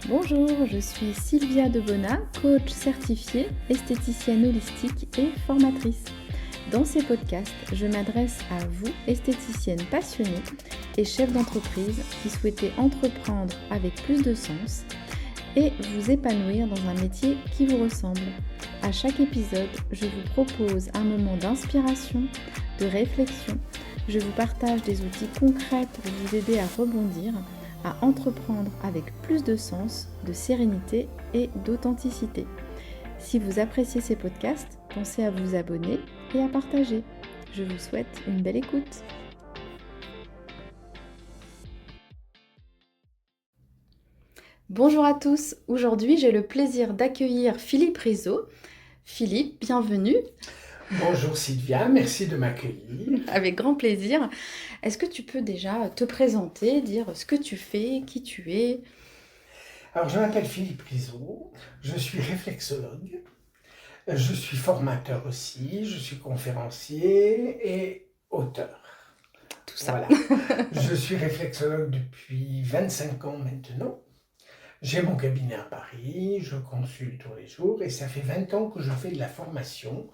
Bonjour, je suis Sylvia Debona, coach certifiée, esthéticienne holistique et formatrice. Dans ces podcasts, je m'adresse à vous, esthéticiennes passionnées et chefs d'entreprise qui souhaitez entreprendre avec plus de sens et vous épanouir dans un métier qui vous ressemble. À chaque épisode, je vous propose un moment d'inspiration, de réflexion. Je vous partage des outils concrets pour vous aider à rebondir, à entreprendre avec plus de sens, de sérénité et d'authenticité. Si vous appréciez ces podcasts, pensez à vous abonner et à partager. Je vous souhaite une belle écoute. Bonjour à tous, aujourd'hui j'ai le plaisir d'accueillir Philippe Rizzo. Philippe, bienvenue. Bonjour Sylvia, merci de m'accueillir. Avec grand plaisir. Est-ce que tu peux déjà te présenter, dire ce que tu fais, qui tu es? Alors je m'appelle Philippe Rizzo, je suis réflexologue, je suis formateur aussi, je suis conférencier et auteur. Tout ça. Voilà. Je suis réflexologue depuis 25 ans maintenant. J'ai mon cabinet à Paris, je consulte tous les jours et ça fait 20 ans que je fais de la formation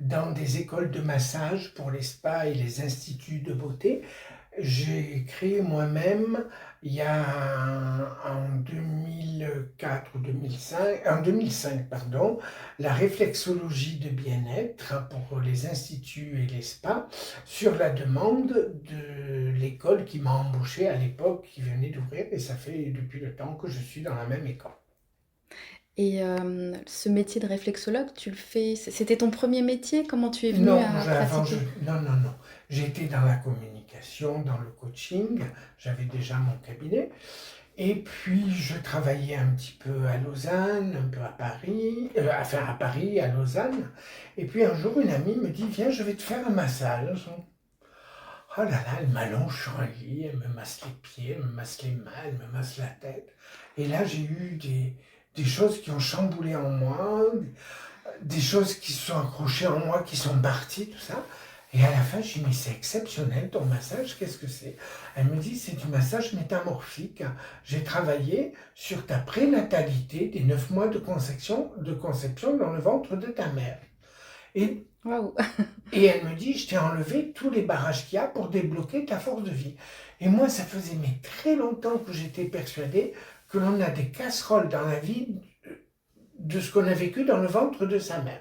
dans des écoles de massage pour les spas et les instituts de beauté. J'ai créé moi-même, il y a en 2004 ou 2005, en 2005, pardon, la réflexologie de bien-être pour les instituts et les spas sur la demande de l'école qui m'a embauché à l'époque, qui venait d'ouvrir, et ça fait depuis le temps que je suis dans la même école. Et ce métier de réflexologue, tu le fais, c'était ton premier métier? Comment tu es venu Non, à pratiquer? non. J'étais dans la communication, dans le coaching, j'avais déjà mon cabinet. Et puis, je travaillais un petit peu à Lausanne, un peu à Paris, à Paris, à Lausanne. Et puis, un jour, une amie me dit, viens, je vais te faire un massage. Oh là là, elle m'allonge sur un lit, elle me masse les pieds, elle me masse les mains, elle me masse la tête. Et là, j'ai eu des choses qui ont chamboulé en moi, des choses qui se sont accrochées en moi, qui sont parties, tout ça. Et à la fin, je dis, mais c'est exceptionnel ton massage, qu'est-ce que c'est? Elle me dit, c'est du massage métamorphique. J'ai travaillé sur ta prénatalité des 9 mois de conception dans le ventre de ta mère. Et, Waouh! et elle me dit, je t'ai enlevé tous les barrages qu'il y a pour débloquer ta force de vie. Et moi, ça faisait mais très longtemps que j'étais persuadée que l'on a des casseroles dans la vie de ce qu'on a vécu dans le ventre de sa mère.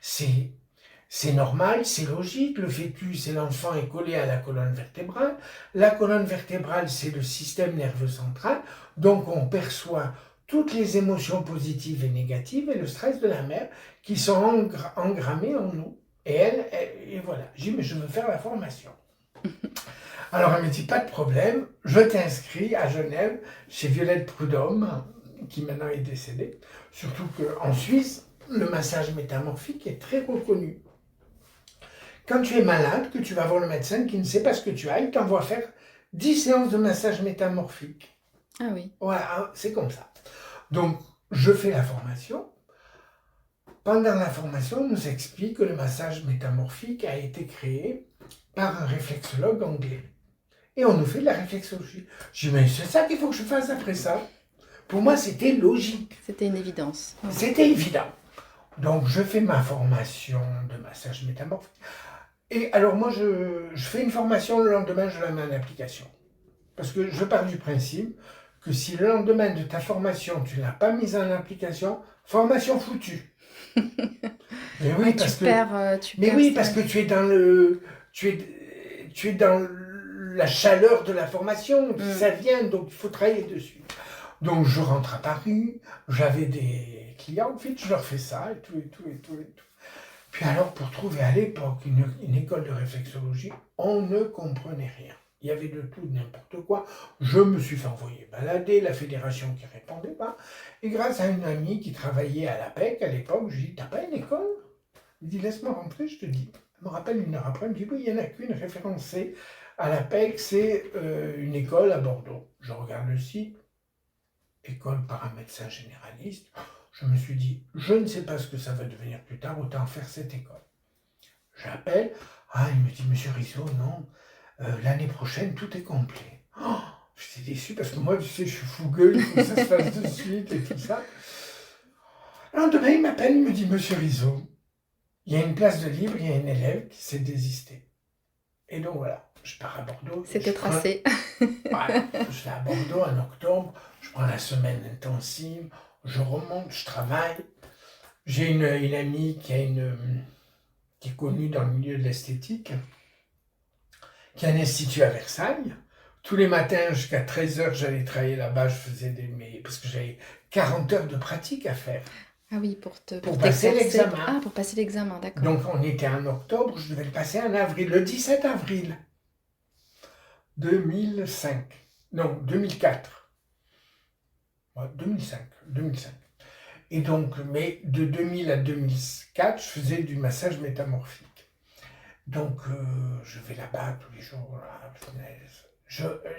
C'est normal, c'est logique, le fœtus et l'enfant est collé à la colonne vertébrale. La colonne vertébrale, c'est le système nerveux central, donc on perçoit toutes les émotions positives et négatives et le stress de la mère qui sont engrammés en nous. Et voilà, j'ai dit, mais je veux faire la formation. Alors elle me dit, pas de problème, je t'inscris à Genève chez Violette Prudhomme, qui maintenant est décédée. Surtout qu'en Suisse, le massage métamorphique est très reconnu. Quand tu es malade, que tu vas voir le médecin qui ne sait pas ce que tu as, il t'envoie faire 10 séances de massage métamorphique. Ah oui. Voilà, c'est comme ça. Donc, je fais la formation. Pendant la formation, on nous explique que le massage métamorphique a été créé par un réflexologue anglais. Et on nous fait de la réflexologie. Je dis, mais c'est ça qu'il faut que je fasse après ça. Pour moi, c'était logique. C'était une évidence. Ouais. C'était évident. Donc, je fais ma formation de massage métamorphique. Et alors, moi, je fais une formation, le lendemain, je la mets en application. Parce que je pars du principe que si le lendemain de ta formation, tu ne l'as pas mise en application, formation foutue. Mais oui, parce que... Mais oui, parce que tu es dans le... Tu es dans la chaleur de la formation, ça vient, donc il faut travailler dessus. Donc je rentre à Paris, j'avais des clients, vite je leur fais ça, et tout. Puis alors pour trouver à l'époque une école de réflexologie, on ne comprenait rien. Il y avait de tout, n'importe quoi. Je me suis fait envoyer balader, la fédération qui répondait pas. Et grâce à une amie qui travaillait à l'APEC à l'époque, je lui ai dit, t'as pas une école? Il dit, laisse-moi rentrer, je te dis. Elle me rappelle une heure après, elle me dit, oui, il n'y en a qu'une référencée à l'APEC, c'est une école à Bordeaux. Je regarde le site, école par un médecin généraliste. Je me suis dit, je ne sais pas ce que ça va devenir plus tard, autant faire cette école. J'appelle, il me dit, monsieur Rizzo, non, l'année prochaine, tout est complet. J'étais déçu parce que moi, tu sais, je suis fougueux, il faut que ça se fasse de suite et tout ça. Le lendemain, il m'appelle, il me dit, Monsieur Rizzo, il y a une place de libre, il y a un élève qui s'est désisté. Et donc voilà, je pars à Bordeaux. C'était tracé. Voilà, je vais à Bordeaux en octobre, je prends la semaine intensive, je remonte, je travaille. J'ai une amie qui est connue dans le milieu de l'esthétique, qui a un institut à Versailles. Tous les matins jusqu'à 13h, j'allais travailler là-bas, je faisais parce que j'avais 40 heures de pratique à faire. Ah oui, pour passer t'exercer. l'examen. Ah, pour passer l'examen, d'accord. Donc on était en octobre, je devais le passer en avril, le 17 avril 2005. Non, 2004. Ouais, 2005. Et donc, mais de 2000 à 2004, je faisais du massage métamorphique. Donc, je vais là-bas tous les jours.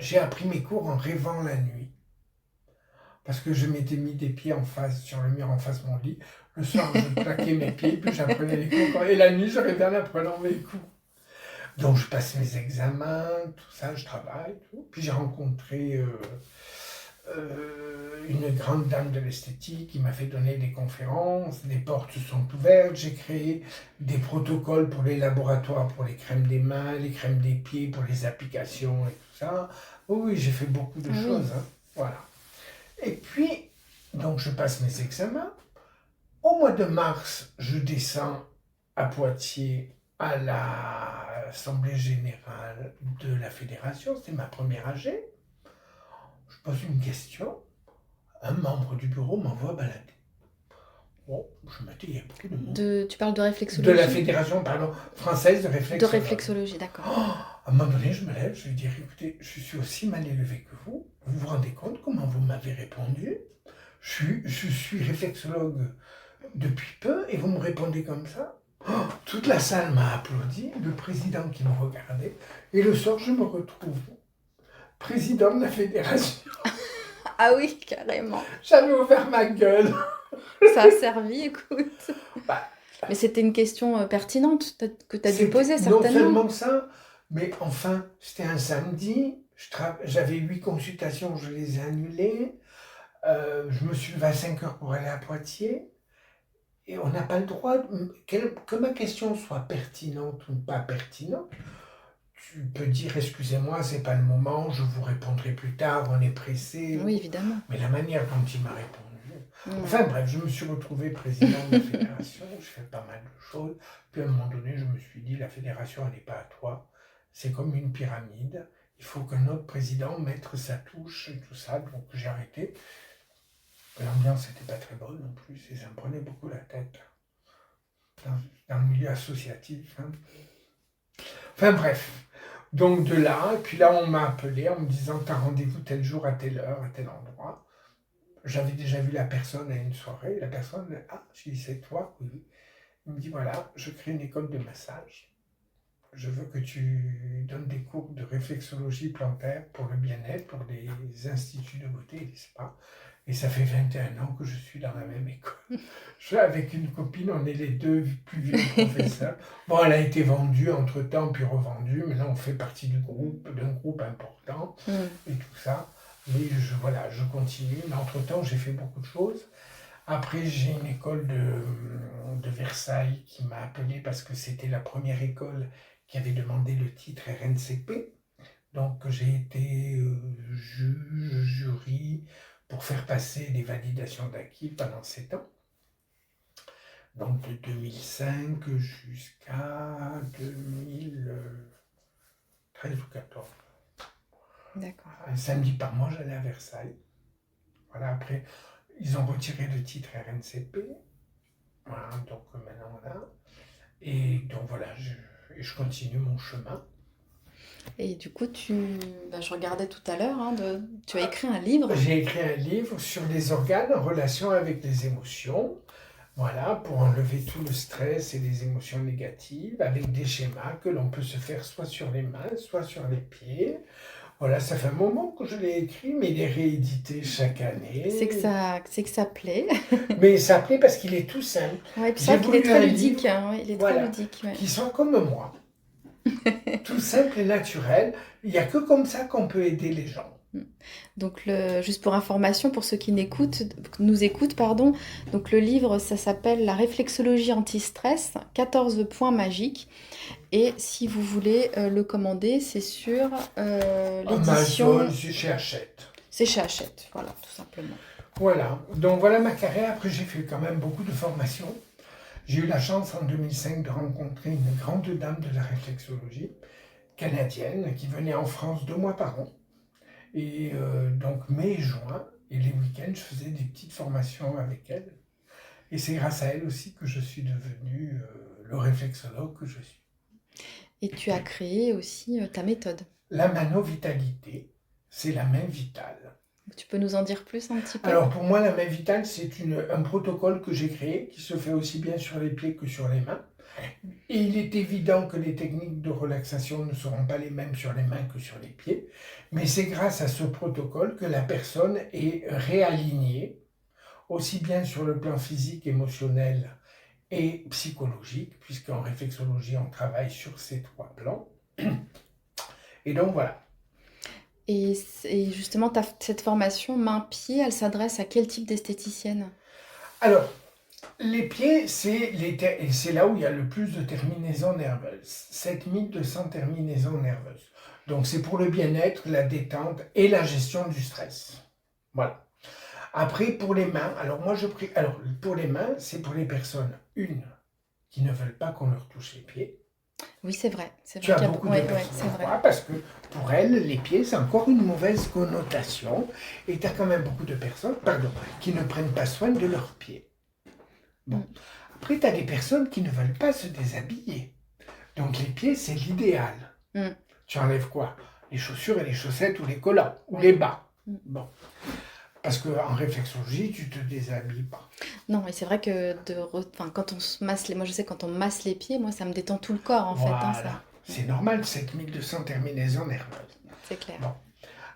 J'ai appris mes cours en rêvant la nuit. Parce que je m'étais mis des pieds en face, sur le mur en face de mon lit. Le soir, je plaquais mes pieds, puis j'apprenais les cours. Et la nuit, je rêvais en apprenant mes cours. Donc, je passe mes examens, tout ça, je travaille. Tout. Puis j'ai rencontré une grande dame de l'esthétique qui m'a fait donner des conférences, des portes se sont ouvertes, j'ai créé des protocoles pour les laboratoires, pour les crèmes des mains, les crèmes des pieds, pour les applications et tout ça. Oui, j'ai fait beaucoup de choses. Hein. Voilà. Et puis, donc je passe mes examens. Au mois de mars, je descends à Poitiers à l'Assemblée Générale de la Fédération. C'était ma première AG. Je pose une question. Un membre du bureau m'envoie balader. Bon, je me dis, il y a beaucoup de monde. Tu parles de réflexologie? De la Fédération, française de réflexologie. De réflexologie, d'accord. À un moment donné, je me lève, je lui dis, écoutez, je suis aussi mal élevé que vous. Vous vous rendez compte comment vous m'avez répondu? Je suis réflexologue depuis peu et vous me répondez comme ça. Toute la salle m'a applaudi, le président qui me regardait. Et le soir, je me retrouve président de la fédération. Ah oui, carrément. J'avais ouvert ma gueule. Ça a servi, écoute. Mais c'était une question pertinente que tu as dû poser, certainement. Non seulement ça, mais enfin, c'était un samedi. J'avais 8 consultations, je les ai annulées. Je me suis levé à 5 heures pour aller à Poitiers. Et on n'a pas le droit, que ma question soit pertinente ou pas pertinente. Tu peux dire, excusez-moi, c'est pas le moment, je vous répondrai plus tard, on est pressé. Oui, évidemment. Mais la manière dont il m'a répondu. Enfin bref, je me suis retrouvé président de la fédération, je fais pas mal de choses. Puis à un moment donné, je me suis dit, la fédération, elle n'est pas à toi. C'est comme une pyramide. Il faut que notre président mette sa touche et tout ça. Donc j'ai arrêté. L'ambiance n'était pas très bonne non plus, et ça me prenait beaucoup la tête. Dans le milieu associatif. Hein. Enfin bref. Donc de là, et puis là on m'a appelé en me disant t'as rendez-vous tel jour à telle heure, à tel endroit. J'avais déjà vu la personne à une soirée, la personne, j'ai dit c'est toi, oui. Il me dit voilà, je crée une école de massage. Je veux que tu donnes des cours de réflexologie plantaire pour le bien-être, pour les instituts de beauté et des spas. Et ça fait 21 ans que je suis dans la même école. Je suis avec une copine, on est les deux plus vieux professeurs. Bon, elle a été vendue entre-temps, puis revendue, mais là, on fait partie d'un groupe important et tout ça. Mais je continue. Mais entre-temps, j'ai fait beaucoup de choses. Après, j'ai une école de Versailles qui m'a appelé parce que c'était la première école qui avait demandé le titre RNCP. Donc, j'ai été juge, jury, pour faire passer les validations d'acquis pendant 7 ans. Donc de 2005 jusqu'à 2013 ou 2014. D'accord. Un samedi par mois, j'allais à Versailles. Voilà, après, ils ont retiré le titre RNCP. Voilà, donc maintenant là. Et donc voilà, je continue mon chemin. Et du coup, je regardais tout à l'heure, tu as écrit un livre. J'ai écrit un livre sur les organes en relation avec les émotions. Voilà, pour enlever tout le stress et les émotions négatives, avec des schémas que l'on peut se faire soit sur les mains, soit sur les pieds. Voilà, ça fait un moment que je l'ai écrit, mais il est réédité chaque année. C'est que ça plaît. Mais ça plaît parce qu'il est tout simple. Ouais, puis c'est vrai qu'il est très ludique. Il est très ludique. Qui sont comme moi. Tout simple et naturel. Il n'y a que comme ça qu'on peut aider les gens. Donc, juste pour information, pour ceux qui nous écoutent, pardon, donc le livre, ça s'appelle La réflexologie anti-stress, 14 points magiques. Et si vous voulez le commander, c'est sur Amazon, l'édition. c'est chez Hachette. C'est chez Hachette, voilà, tout simplement. Voilà, donc voilà ma carrière. Après, j'ai fait quand même beaucoup de formations. J'ai eu la chance en 2005 de rencontrer une grande dame de la réflexologie canadienne qui venait en France 2 mois par an. Et donc mai et juin, et les week-ends, je faisais des petites formations avec elle. Et c'est grâce à elle aussi que je suis devenu le réflexologue que je suis. Et tu as créé aussi ta méthode. La manovitalité, c'est la main vitale. Tu peux nous en dire plus un petit peu? Alors pour moi, la main vitale, c'est un protocole que j'ai créé qui se fait aussi bien sur les pieds que sur les mains. Et il est évident que les techniques de relaxation ne seront pas les mêmes sur les mains que sur les pieds, mais c'est grâce à ce protocole que la personne est réalignée, aussi bien sur le plan physique, émotionnel et psychologique, puisqu'en réflexologie, on travaille sur ces 3 plans. Et donc voilà. Et justement, cette formation main-pied, elle s'adresse à quel type d'esthéticienne? Alors, les pieds, c'est là où il y a le plus de terminaisons nerveuses. 7200 terminaisons nerveuses. Donc c'est pour le bien-être, la détente et la gestion du stress. Voilà. Après, pour les mains, alors pour les mains, c'est pour les personnes, qui ne veulent pas qu'on leur touche les pieds. Oui, c'est vrai. Tu as beaucoup de personnes. c'est vrai. Pourquoi? Parce que pour elles, les pieds, c'est encore une mauvaise connotation. Et tu as quand même beaucoup de personnes, qui ne prennent pas soin de leurs pieds. Bon. Après, tu as des personnes qui ne veulent pas se déshabiller. Donc les pieds, c'est l'idéal. Tu enlèves quoi? Les chaussures et les chaussettes ou les collants ou les bas. Bon. Parce qu'en réflexologie, tu ne te déshabilles pas. Non, et c'est vrai que quand on se masse moi je sais quand on masse les pieds, moi ça me détend tout le corps en fait. Hein, ça. C'est normal, 7200 terminaisons nerveuses. C'est clair. Bon.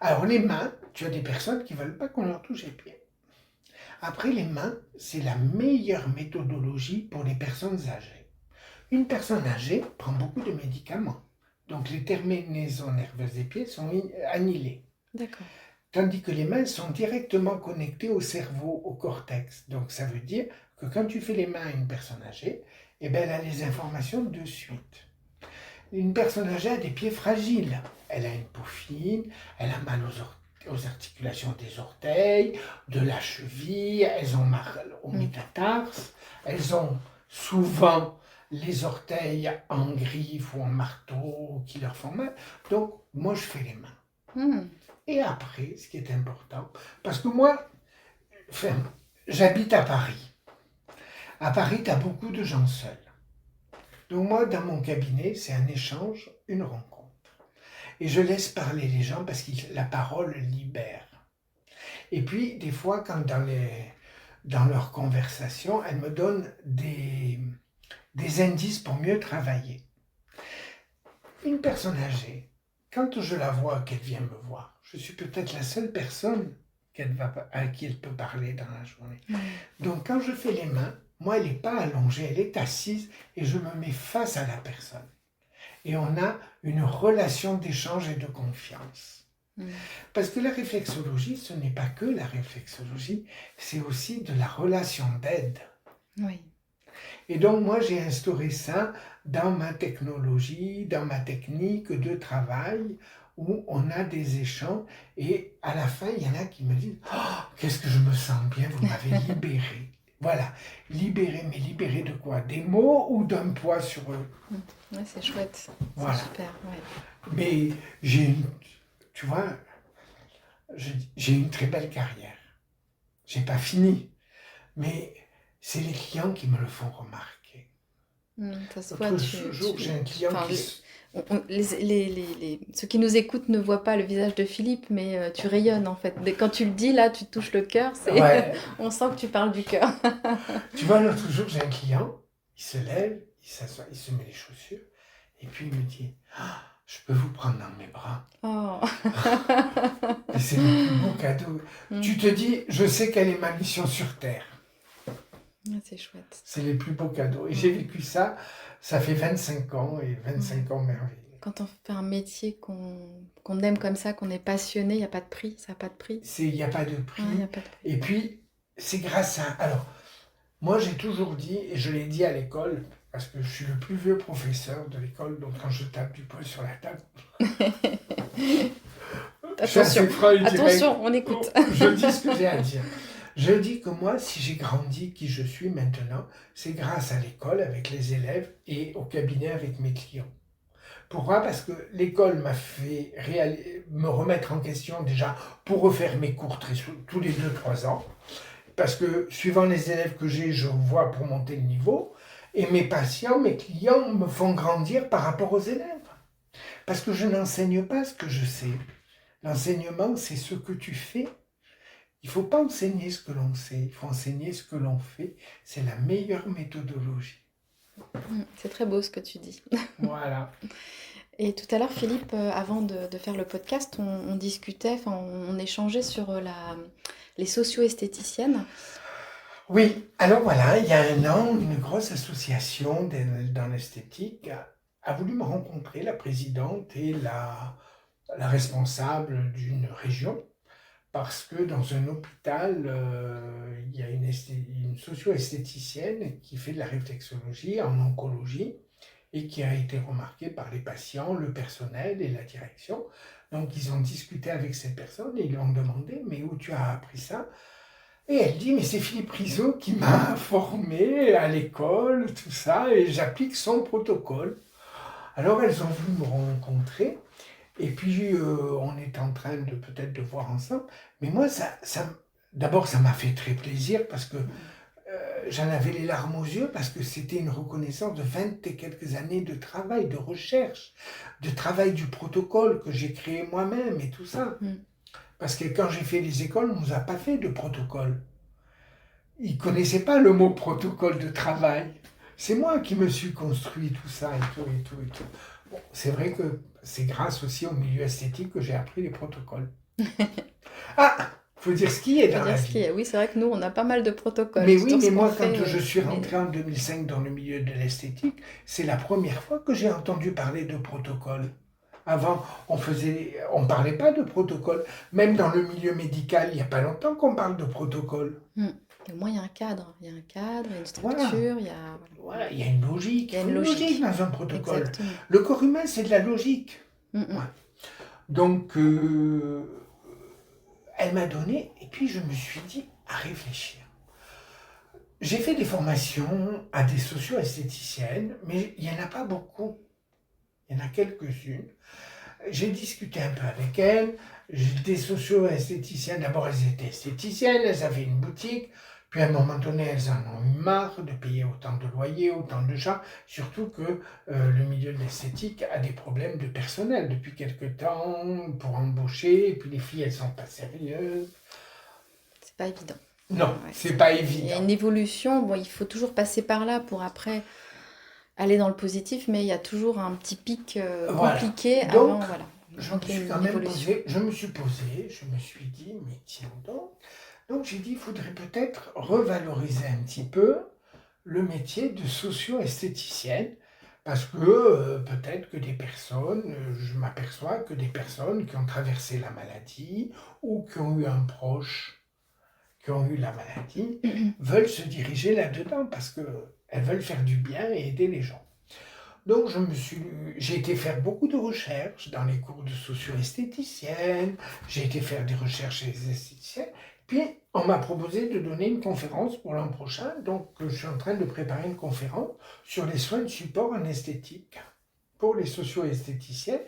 Alors les mains, tu as des personnes qui ne veulent pas qu'on leur touche les pieds. Après, les mains, c'est la meilleure méthodologie pour les personnes âgées. Une personne âgée prend beaucoup de médicaments. Donc les terminaisons nerveuses des pieds sont annihilées. D'accord. Tandis que les mains sont directement connectées au cerveau, au cortex. Donc ça veut dire que quand tu fais les mains à une personne âgée, elle a les informations de suite. Une personne âgée a des pieds fragiles. Elle a une peau fine, elle a mal aux articulations des orteils, de la cheville, elles ont mal au métatarse, elles ont souvent les orteils en griffe ou en marteau qui leur font mal. Donc moi je fais les mains. Et après, ce qui est important, parce que moi, j'habite à Paris. À Paris, tu as beaucoup de gens seuls. Donc moi, dans mon cabinet, c'est un échange, une rencontre. Et je laisse parler les gens parce que la parole libère. Et puis, des fois, quand dans leur conversation, elles me donnent des indices pour mieux travailler. Une personne âgée, quand je la vois, qu'elle vient me voir, je suis peut-être la seule personne à qui elle peut parler dans la journée. Donc quand je fais les mains, moi elle n'est pas allongée, elle est assise et je me mets face à la personne. Et on a une relation d'échange et de confiance. Parce que la réflexologie, ce n'est pas que la réflexologie, c'est aussi de la relation d'aide. Oui. Et donc moi j'ai instauré ça dans ma technologie, dans ma technique de travail, où on a des échanges, et à la fin, il y en a qui me disent « Oh, qu'est-ce que je me sens bien, vous m'avez libéré ». Voilà, libéré, mais libéré de quoi? Des mots ou d'un poids sur eux? Ouais, c'est chouette, voilà. C'est super, ouais. Mais tu vois, j'ai une très belle carrière. J'ai pas fini, mais c'est les clients qui me le font remarquer. Ça se voit, L'autre jour, j'ai un client ceux qui nous écoutent ne voient pas le visage de Philippe, mais tu rayonnes en fait. Quand tu le dis, là, tu touches le cœur. On sent que tu parles du cœur. Tu vois, l'autre jour, j'ai un client, il se lève, il s'assoit, il se met les chaussures, et puis il me dit « Je peux vous prendre dans mes bras ?» Et c'est le plus beau cadeau. Tu te dis « Je sais quelle est ma mission sur Terre. » C'est chouette. C'est les plus beaux cadeaux. Et j'ai vécu ça, ça fait 25 ans, et 25 ans merveilleux. Quand on fait un métier qu'on aime comme ça, qu'on est passionné, il n'y a pas de prix, ça n'a pas de prix. Il n'y a pas de Il n'y prix. a pas de prix. Et puis, c'est grâce à... Alors, moi, j'ai toujours dit, et je l'ai dit à l'école, parce que je suis le plus vieux professeur de l'école, donc quand je tape du poing sur la table, je suis assez franc et direct. Attention, on écoute. Je dis ce que j'ai à dire. Je dis que moi, si j'ai grandi qui je suis maintenant, c'est grâce à l'école avec les élèves et au cabinet avec mes clients. Pourquoi? Parce que l'école m'a fait me remettre en question déjà pour refaire mes cours tous les 2-3 ans. Parce que suivant les élèves que j'ai, je vois pour monter le niveau. Et mes patients, mes clients me font grandir par rapport aux élèves. Parce que je n'enseigne pas ce que je sais. L'enseignement, c'est ce que tu fais. Il ne faut pas enseigner ce que l'on sait, il faut enseigner ce que l'on fait. C'est la meilleure méthodologie. C'est très beau ce que tu dis. Voilà. Et tout à l'heure, Philippe, avant de faire le podcast, on discutait, on échangeait sur les socio-esthéticiennes. Oui, alors voilà, il y a un an, une grosse association dans l'esthétique a voulu me rencontrer, la présidente et la responsable d'une région, parce que dans un hôpital, il y a une socio-esthéticienne qui fait de la réflexologie en oncologie et qui a été remarquée par les patients, le personnel et la direction. Donc ils ont discuté avec cette personne et ils lui ont demandé « Mais où tu as appris ça ?» Et elle dit « Mais c'est Philippe Rizot qui m'a formé à l'école, tout ça, et j'applique son protocole. » Alors elles ont voulu me rencontrer. Et puis, on est en train de peut-être de voir ensemble. Mais moi, d'abord, ça m'a fait très plaisir parce que j'en avais les larmes aux yeux parce que c'était une reconnaissance de 20 et quelques années de travail, de recherche, de travail du protocole que j'ai créé moi-même et tout ça. Parce que quand j'ai fait les écoles, on ne nous a pas fait de protocole. Ils ne connaissaient pas le mot protocole de travail. C'est moi qui me suis construit tout ça et tout et tout et tout. Bon, c'est vrai que c'est grâce aussi au milieu esthétique que j'ai appris les protocoles. Ah, faut dire ce qui est dans la vie. Oui, c'est vrai que nous, on a pas mal de protocoles. Mais oui, mais moi, quand je suis rentré en 2005 dans le milieu de l'esthétique, c'est la première fois que j'ai entendu parler de protocole. Avant, on parlait pas de protocole. Même dans le milieu médical, il n'y a pas longtemps qu'on parle de protocole. Au moins, il y a un cadre. Il y a un cadre, il y a une structure, voilà, il y a une logique. Il y a une logique dans un protocole. Exactement. Le corps humain, c'est de la logique. Ouais. Donc, elle m'a donné, et puis je me suis dit à réfléchir. J'ai fait des formations à des socio-esthéticiennes, mais il n'y en a pas beaucoup. Il y en a quelques-unes. J'ai discuté un peu avec elles. Des socio-esthéticiennes, d'abord elles étaient esthéticiennes, elles avaient une boutique. Puis à un moment donné, elles en ont eu marre de payer autant de loyers, autant de charges. Surtout que le milieu de l'esthétique a des problèmes de personnel depuis quelque temps pour embaucher. Et puis les filles, elles sont pas sérieuses. C'est pas évident. Non, c'est pas évident. Il y a une évolution. Bon, il faut toujours passer par là pour après aller dans le positif, mais il y a toujours un petit pic compliqué avant. Voilà. Je me suis quand même posé, je me suis dit, mais tiens donc. Donc j'ai dit, il faudrait peut-être revaloriser un petit peu le métier de socio-esthéticienne, parce que peut-être que des personnes, je m'aperçois que des personnes qui ont traversé la maladie ou qui ont eu un proche qui ont eu la maladie veulent se diriger là-dedans parce qu'elles veulent faire du bien et aider les gens. Donc j'ai été faire beaucoup de recherches dans les cours de socio-esthéticienne, j'ai été faire des recherches chez les esthéticiennes, puis on m'a proposé de donner une conférence pour l'an prochain, donc je suis en train de préparer une conférence sur les soins de support en esthétique pour les socio-esthéticiennes,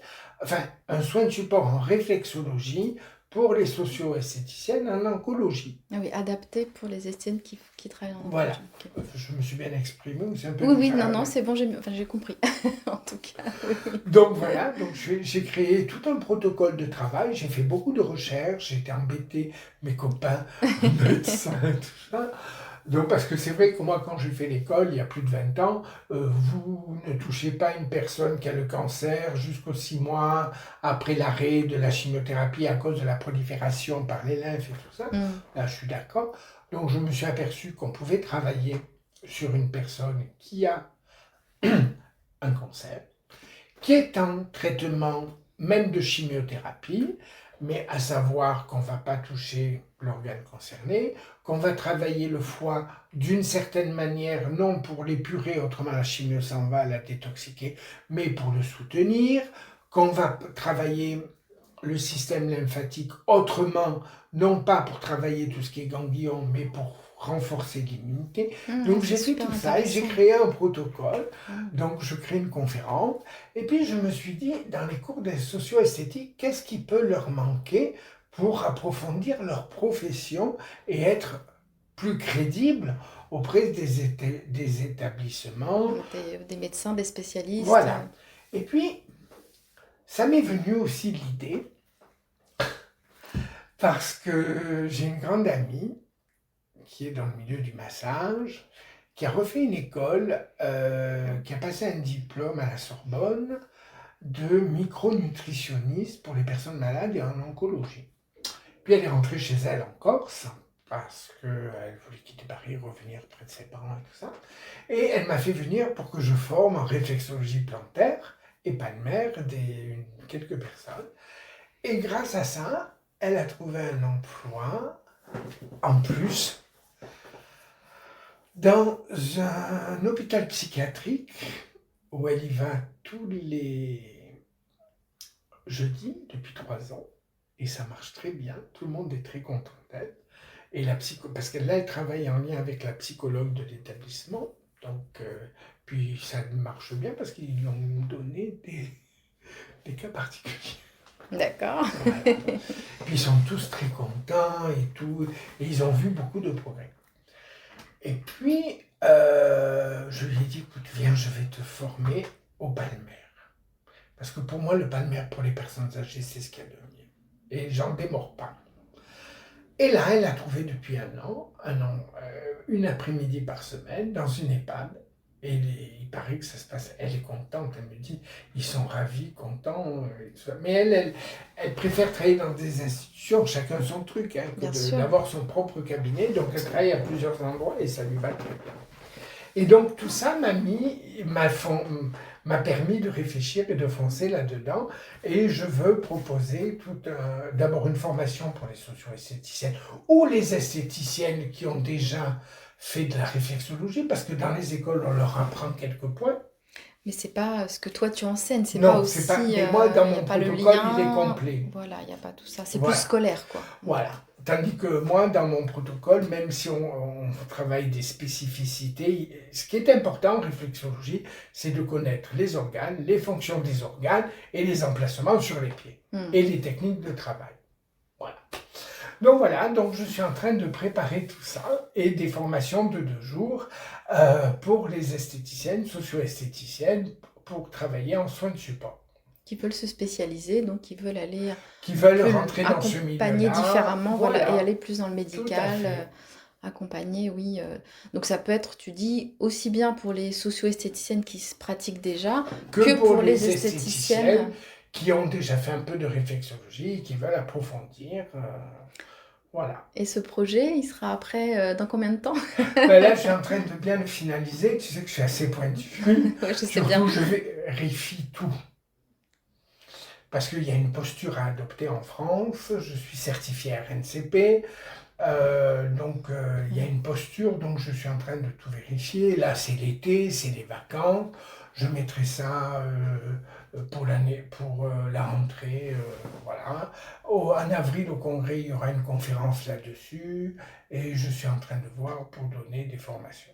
enfin un soin de support en réflexologie pour les socio-esthéticiennes en oncologie. Ah oui, adapté pour les esthéticiennes qui travaillent en oncologie. Voilà, okay. Je me suis bien exprimé, ou c'est un peu Oui, non, c'est bon, j'ai compris, en tout cas. Oui. Donc voilà, j'ai créé tout un protocole de travail, j'ai fait beaucoup de recherches, j'ai été embêté, mes copains, médecins, tout ça. Donc, parce que c'est vrai que moi, quand j'ai fait l'école, il y a plus de 20 ans, vous ne touchez pas une personne qui a le cancer jusqu'aux 6 mois après l'arrêt de la chimiothérapie à cause de la prolifération par les lymphes et tout ça. Là, je suis d'accord. Donc, je me suis aperçu qu'on pouvait travailler sur une personne qui a un cancer, qui est un traitement même de chimiothérapie, mais à savoir qu'on ne va pas toucher l'organe concerné, qu'on va travailler le foie d'une certaine manière, non pour l'épurer, autrement la chimio s'en va, la détoxiquer, mais pour le soutenir, qu'on va travailler le système lymphatique autrement, non pas pour travailler tout ce qui est ganglion, mais pour renforcer l'immunité. Donc C'est j'ai fait super tout ça et j'ai intéressant. créé un protocole. Mm. Donc je crée une conférence. Et puis je me suis dit, dans les cours de socio-esthétique, qu'est-ce qui peut leur manquer pour approfondir leur profession et être plus crédible auprès des établissements. Des médecins, des spécialistes. Voilà. Et puis, ça m'est venu aussi l'idée, parce que j'ai une grande amie qui est dans le milieu du massage, qui a refait une école, qui a passé un diplôme à la Sorbonne de micronutritionniste pour les personnes malades et en oncologie. Puis elle est rentrée chez elle en Corse, parce qu'elle voulait quitter Paris, revenir près de ses parents et tout ça. Et elle m'a fait venir pour que je forme en réflexologie plantaire et palmaire quelques personnes. Et grâce à ça, elle a trouvé un emploi en plus dans un hôpital psychiatrique où elle y va tous les jeudis depuis 3 ans. Et ça marche très bien, tout le monde est très content d'elle. Et parce que là, elle travaille en lien avec la psychologue de l'établissement. Donc, puis ça marche bien parce qu'ils lui ont donné des cas particuliers. D'accord. Voilà. Puis ils sont tous très contents et tout. Et ils ont vu beaucoup de progrès. Et puis, je lui ai dit, écoute, viens, je vais te former au palmaire. Parce que pour moi, le palmaire pour les personnes âgées, c'est ce qu'il y a de mieux. Et j'en démords pas. Et là, elle a trouvé depuis un an, une après-midi par semaine dans une EHPAD. Et il paraît que ça se passe, elle est contente, elle me dit, ils sont ravis, contents. Mais elle préfère travailler dans des institutions, chacun son truc, hein, que d'avoir son propre cabinet. Donc elle travaille à plusieurs endroits et ça lui va très bien. Et donc tout ça m'a permis de réfléchir et de foncer là-dedans. Et je veux proposer d'abord une formation pour les socio-esthéticiennes ou les esthéticiennes qui ont déjà fait de la réflexologie, parce que dans les écoles, on leur apprend quelques points. Mais c'est pas ce que toi tu enseignes, c'est non, pas aussi. Mais moi, dans mon protocole, il est complet. Voilà, il n'y a pas tout ça. C'est plus scolaire, quoi. Voilà. Tandis que moi, dans mon protocole, même si on travaille des spécificités, ce qui est important en réflexologie, c'est de connaître les organes, les fonctions des organes et les emplacements sur les pieds. Et les techniques de travail. Voilà. Donc voilà, donc je suis en train de préparer tout ça et des formations de 2 jours pour les esthéticiennes, socio-esthéticiennes, pour travailler en soins de support. Qui veulent se spécialiser, donc qui veulent aller rentrer dans ce milieu-là. Accompagner différemment, voilà, et aller plus dans le médical. Accompagner, oui. Donc ça peut être, tu dis, aussi bien pour les socio-esthéticiennes qui se pratiquent déjà que pour les esthéticiennes qui ont déjà fait un peu de réflexologie et qui veulent approfondir. Voilà. Et ce projet, il sera après dans combien de temps? Là, je suis en train de bien le finaliser. Tu sais que je suis assez pointu. Ouais, je sais bien. Je vérifie tout. Parce qu'il y a une posture à adopter en France. Je suis certifié RNCP. Donc, il y a une posture. Donc, je suis en train de tout vérifier. Là, c'est l'été, c'est les vacances. Je mettrai ça pour la rentrée. Voilà. En avril, au congrès, il y aura une conférence là-dessus. Et je suis en train de voir pour donner des formations.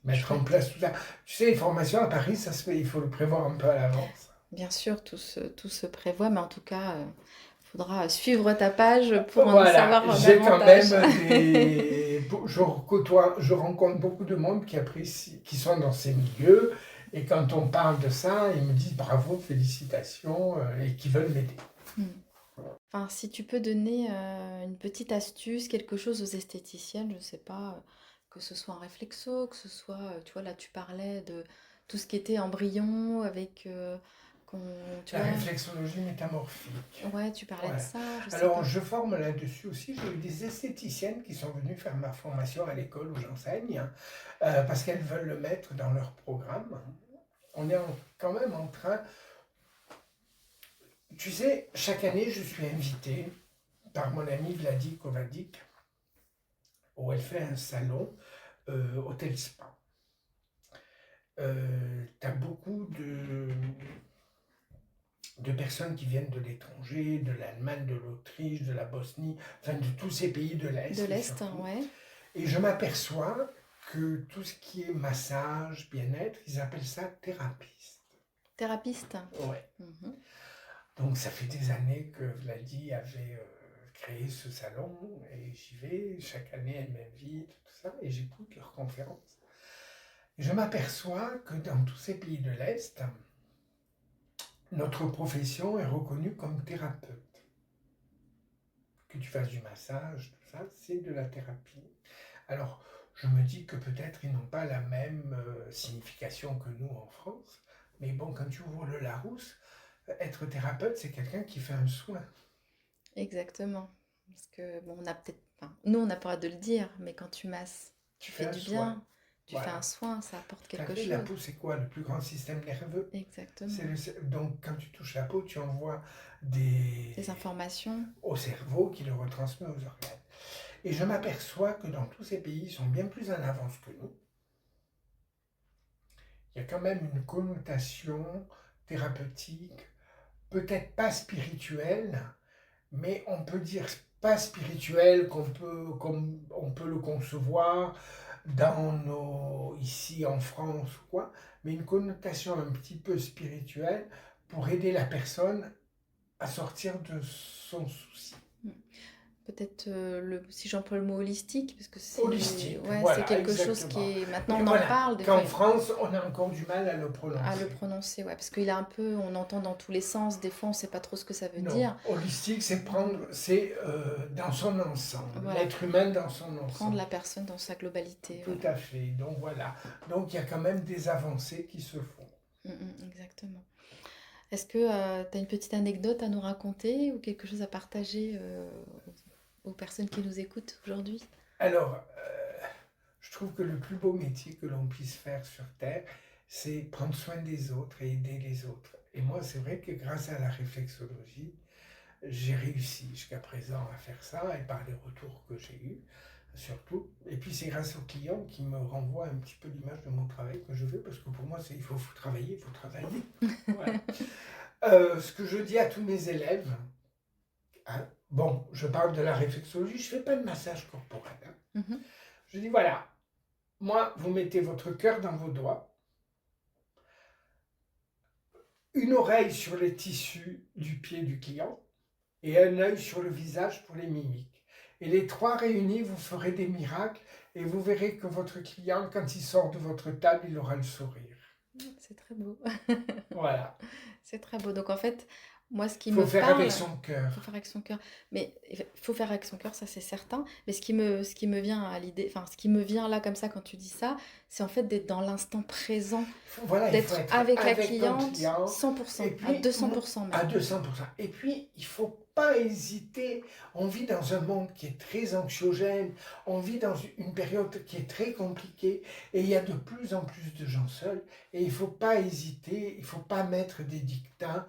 Mettre en place tout ça. Tu sais, les formations à Paris, ça se fait, il faut le prévoir un peu à l'avance. Bien sûr, tout se prévoit, mais en tout cas, il faudra suivre ta page pour en savoir davantage. J'ai quand même je rencontre beaucoup de monde qui apprécie, qui sont dans ces milieux, et quand on parle de ça, ils me disent bravo, félicitations, et qui veulent m'aider. Enfin, si tu peux donner une petite astuce, quelque chose aux esthéticiennes, je ne sais pas, que ce soit en réflexo, que ce soit, tu vois, là tu parlais de tout ce qui était embryon avec... la réflexologie métamorphique. Ouais, tu parlais de ça. Je forme là-dessus aussi. J'ai eu des esthéticiennes qui sont venues faire ma formation à l'école où j'enseigne, parce qu'elles veulent le mettre dans leur programme. On est quand même en train Tu sais, chaque année, je suis invité par mon ami Vladi Kovadik, où elle fait un salon hôtel spa. Tu as beaucoup de personnes qui viennent de l'étranger, de l'Allemagne, de l'Autriche, de la Bosnie, enfin de tous ces pays de l'Est. De l'Est, ouais. Et je m'aperçois que tout ce qui est massage, bien-être, ils appellent ça thérapeute. Thérapeute. Ouais. Mhm. Donc ça fait des années que Vladi avait créé ce salon et j'y vais. Chaque année, elle m'invite, tout ça, et j'écoute leurs conférences. Et je m'aperçois que dans tous ces pays de l'Est, notre profession est reconnue comme thérapeute. Que tu fasses du massage, tout ça, c'est de la thérapie. Alors, je me dis que peut-être ils n'ont pas la même signification que nous en France, mais bon, quand tu ouvres le Larousse, être thérapeute, c'est quelqu'un qui fait un soin. Exactement. Parce que, bon, on a peut-être. Enfin, nous, on n'a pas le droit de le dire, mais quand tu masses, tu fais Un du soin. bien, tu fais un Voilà. soin, ça apporte T'as quelque vu, la chose. peau, c'est quoi? Le plus grand système nerveux. Exactement. Donc, quand tu touches la peau, tu envoies Des informations. au cerveau qui le retransmet aux organes. Et je m'aperçois que dans tous ces pays, ils sont bien plus en avance que nous. Il y a quand même une connotation thérapeutique, peut-être pas spirituelle, mais on peut dire pas spirituelle comme on peut le concevoir ici en France ou quoi, mais une connotation un petit peu spirituelle pour aider la personne à sortir de son souci. Peut-être si j'emploie le mot holistique, parce que c'est Holistique, ouais, voilà, c'est quelque chose exactement. qui est maintenant Mais on en voilà, parle des qu'en fois France, on a encore du mal à le à le prononcer. prononcer, ouais, parce qu'il a un peu, on entend dans tous les sens, des fois on sait pas trop ce que ça veut Non, dire. holistique, c'est dans son ensemble, Voilà, l'être humain dans son prendre ensemble. la personne dans sa globalité. Tout Voilà. à fait, donc voilà. Donc il y a quand même des avancées qui se font. Exactement. Est-ce que tu as une petite anecdote à nous raconter ou quelque chose à partager aux personnes qui nous écoutent aujourd'hui? Alors, je trouve que le plus beau métier que l'on puisse faire sur Terre, c'est prendre soin des autres et aider les autres. Et moi, c'est vrai que grâce à la réflexologie, j'ai réussi jusqu'à présent à faire ça et par les retours que j'ai eus, surtout. Et puis c'est grâce aux clients qui me renvoient un petit peu l'image de mon travail que je fais, parce que pour moi, c'est il faut travailler, il faut travailler. Voilà. Ce que je dis à tous mes élèves, hein, bon, je parle de la réflexologie, je ne fais pas de massage corporel. Hein. Mhm. Je dis voilà, moi, vous mettez votre cœur dans vos doigts, une oreille sur les tissus du pied du client et un œil sur le visage pour les mimiques. Et les trois réunis, vous ferez des miracles et vous verrez que votre client, quand il sort de votre table, il aura le sourire. C'est très beau. Voilà. C'est très beau. Donc en fait, moi, ce qui Il faut me faire parle, avec son cœur. faut faire avec son cœur. Mais il faut faire avec son cœur, ça c'est certain. Mais ce qui me vient à l'idée, enfin, ce qui me vient là comme ça quand tu dis ça, c'est en fait d'être dans l'instant présent, Voilà, il faut d'être être avec la avec ton cliente client. 100%, Et à puis, 200% à même. 200%. Et puis, il ne faut pas hésiter. On vit dans un monde qui est très anxiogène. On vit dans une période qui est très compliquée. Et il y a de plus en plus de gens seuls. Et il ne faut pas hésiter. Il ne faut pas mettre des dictats.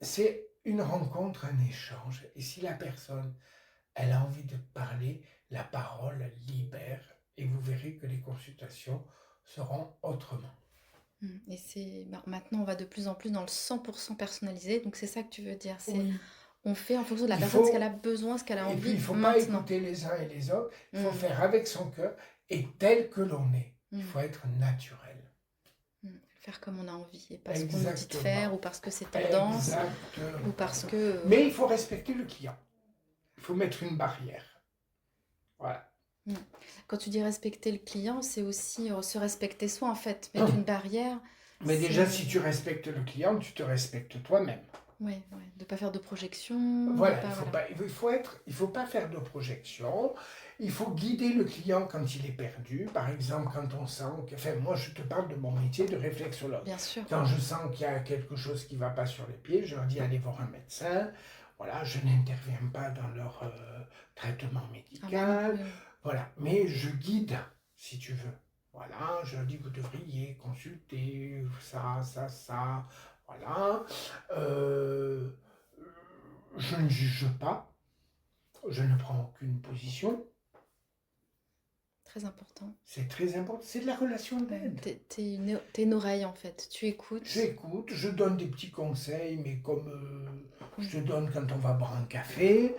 C'est une rencontre, un échange. Et si la personne, elle a envie de parler, la parole libère. Et vous verrez que les consultations seront autrement. Et maintenant, on va de plus en plus dans le 100% personnalisé. Donc c'est ça que tu veux dire. C'est Oui. on fait en fonction de la Il personne, ce faut, qu'elle a besoin, ce qu'elle a et puis il envie ne faut pas maintenant. écouter les uns et les autres, il faut Mm. faire avec son cœur et tel que l'on est. Il Mm. faut être naturel. Faire comme on a envie et pas ce qu'on nous dit de faire Exactement. ou parce que c'est tendance ou Exactement. parce que... Mais il faut respecter le client. Il faut mettre une barrière. Voilà. Quand tu dis respecter le client, c'est aussi se respecter soi en fait. Mettre une barrière, Mais déjà, c'est... si tu respectes le client, tu te respectes toi-même. Ouais, de pas faire de projection, Voilà, de pas... voilà. il faut pas faire de projection. Il faut guider le client quand il est perdu. Par exemple, quand on sent que... Enfin, moi, je te parle de mon métier de réflexologue. Bien sûr. Quand je sens qu'il y a quelque chose qui ne va pas sur les pieds, je leur dis allez voir un médecin. Voilà, je n'interviens pas dans leur traitement médical. Voilà, mais je guide, si tu veux. Voilà, je leur dis vous devriez consulter ça. Voilà. je ne juge pas, je ne prends aucune position. Très important. C'est très important, c'est de la relation d'aide. T'es une oreille en fait, tu écoutes. J'écoute, je donne des petits conseils, mais comme je te donne quand on va boire un café,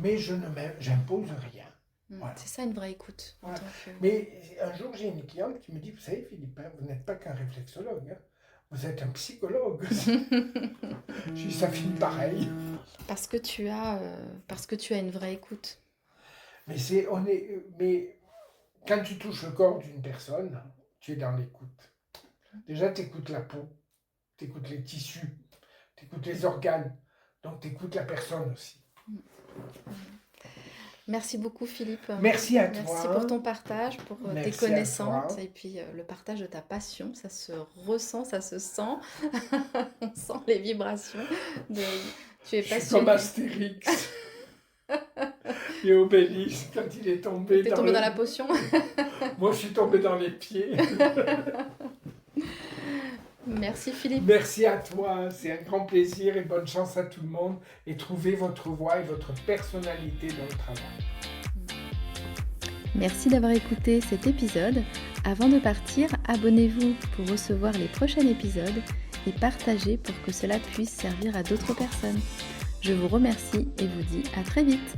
mais je j'impose rien. Voilà. C'est ça une vraie écoute. Voilà. Mais un jour, j'ai une cliente qui me dit, vous savez Philippe, vous n'êtes pas qu'un réflexologue, hein, vous êtes un psychologue. Je dis, ça finit pareil. Parce que tu as une vraie écoute. Mais quand tu touches le corps d'une personne, tu es dans l'écoute. Déjà, tu écoutes la peau, tu écoutes les tissus, tu écoutes les organes, donc tu écoutes la personne aussi. Merci beaucoup Philippe. Merci à toi. Merci pour ton partage, pour tes connaissances et puis le partage de ta passion. Ça se ressent, ça se sent. On sent les vibrations. Tu es passionné. Je suis comme Astérix et Obélix quand il est tombé. T'es tombé dans la potion. Moi, je suis tombé dans les pieds. Merci Philippe. Merci à toi, c'est un grand plaisir et bonne chance à tout le monde et trouvez votre voix et votre personnalité dans le travail. Merci d'avoir écouté cet épisode. Avant de partir, abonnez-vous pour recevoir les prochains épisodes et partagez pour que cela puisse servir à d'autres personnes. Je vous remercie et vous dis à très vite.